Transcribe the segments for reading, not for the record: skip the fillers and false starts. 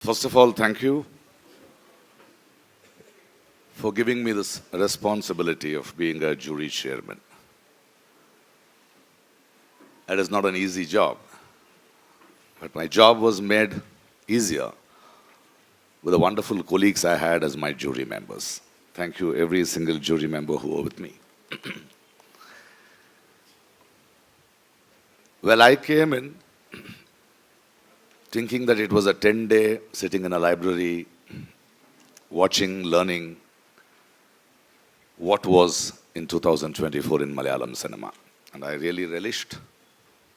First of all, thank you for giving me this responsibility of being a jury chairman. It is not an easy job, but my job was made easier with the wonderful colleagues I had as my jury members. Thank you, every single jury member who were with me. Well, I came in thinking that it was a 10-day sitting in a library, watching, learning what was in 2024 in Malayalam cinema. And I really relished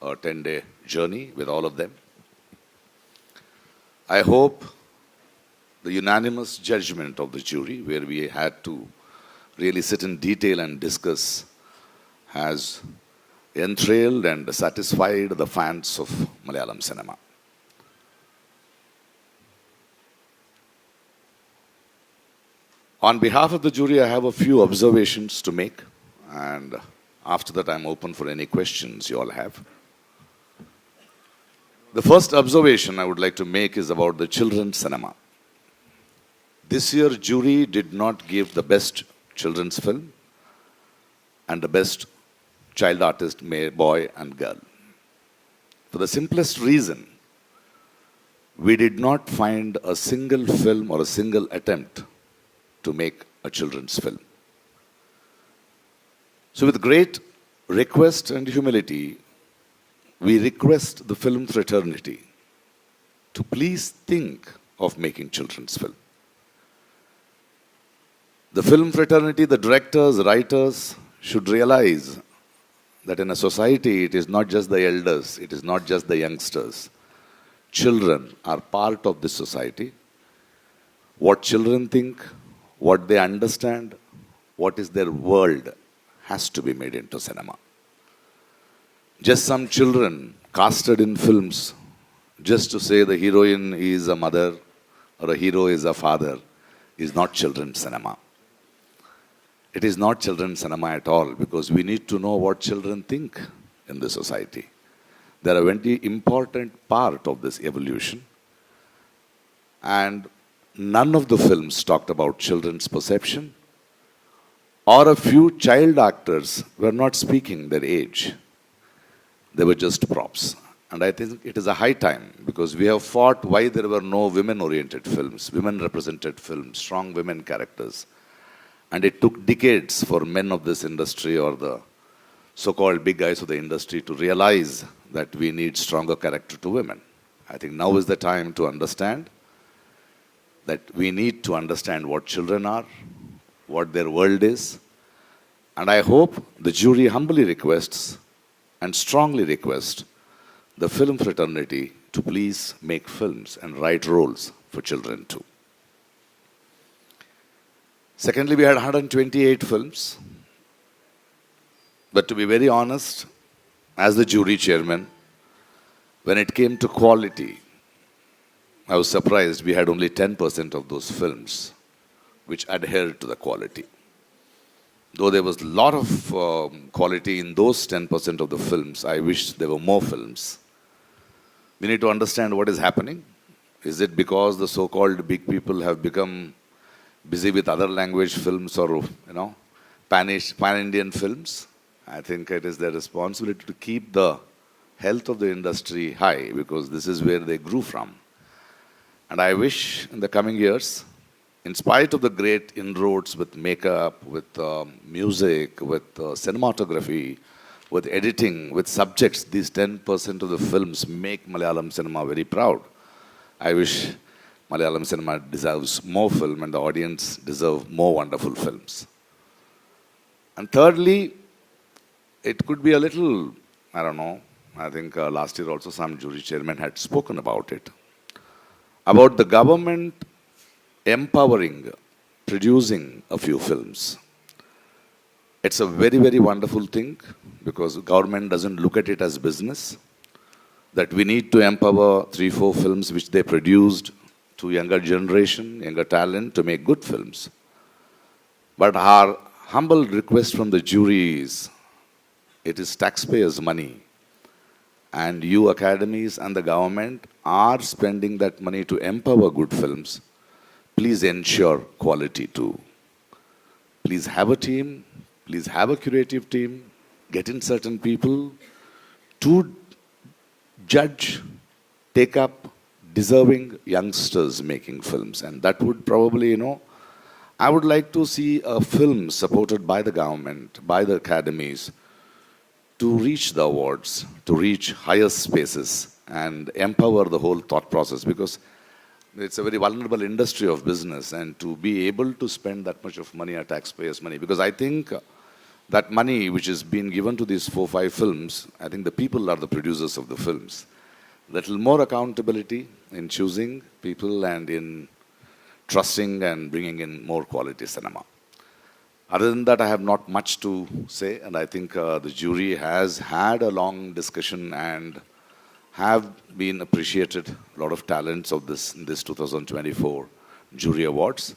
a 10-day journey with all of them. I hope the unanimous judgment of the jury, where we had to really sit in detail and discuss, has entrailed and satisfied the fans of Malayalam cinema. On behalf of the jury, I have a few observations to make, and after that, I'm open for any questions you all have. The first observation I would like to make is about the children's cinema. This year, jury did not give the best children's film and the best child artist, boy and girl. For the simplest reason, we did not find a single film or a single attempt to make a children's film. So with great request and humility, we request the film fraternity to please think of making children's film. The film fraternity, the directors, writers should realize that in a society, it is not just the elders, it is not just the youngsters. Children are part of this society. What children think, what they understand, what is their world has to be made into cinema. Just some children casted in films just to say the heroine is a mother or a hero is a father is not children's cinema. It is not children's cinema at all, because we need to know what children think in the society. They are a very important part of this evolution. And none of the films talked about children's perception, or a few child actors were not speaking their age. They were just props. And I think it is a high time, because we have fought why there were no women-oriented films, women-represented films, strong women characters. And it took decades for men of this industry or the so-called big guys of the industry to realize that we need stronger character to women. I think now is the time to understand that we need to understand what children are, what their world is. And I hope the jury humbly requests and strongly requests the film fraternity to please make films and write roles for children too. Secondly, we had 128 films. But to be very honest, as the jury chairman, when it came to quality, I was surprised we had only 10% of those films which adhered to the quality. Though there was a lot of quality in those 10% of the films, I wish there were more films. We need to understand what is happening. Is it because the so-called big people have become busy with other language films or, pan-Indian films? I think it is their responsibility to keep the health of the industry high, because this is where they grew from. And I wish in the coming years, in spite of the great inroads with makeup, with music, with cinematography, with editing, with subjects, these 10% of the films make Malayalam cinema very proud. I wish Malayalam cinema deserves more film and the audience deserve more wonderful films. And thirdly, it could be a little, I think last year also some jury chairman had spoken about it, about the government empowering, producing a few films. It's a very, very wonderful thing, because government doesn't look at it as business, that we need to empower 3-4 films which they produced to younger generation, younger talent to make good films. But our humble request from the jury is, it is taxpayers' money, and you academies and the government are spending that money to empower good films, please ensure quality too. Please have a team, please have a curative team, get in certain people to judge, take up deserving youngsters making films. And that would probably, I would like to see a film supported by the government, by the academies, to reach the awards, to reach higher spaces and empower the whole thought process, because it's a very vulnerable industry of business, and to be able to spend that much of money, our taxpayers' money, because I think that money which is being given to these 4, 5 films, I think the people are the producers of the films. Little more accountability in choosing people and in trusting and bringing in more quality cinema. Other than that, I have not much to say, and I think the jury has had a long discussion and have been appreciated a lot of talents of this 2024 jury awards.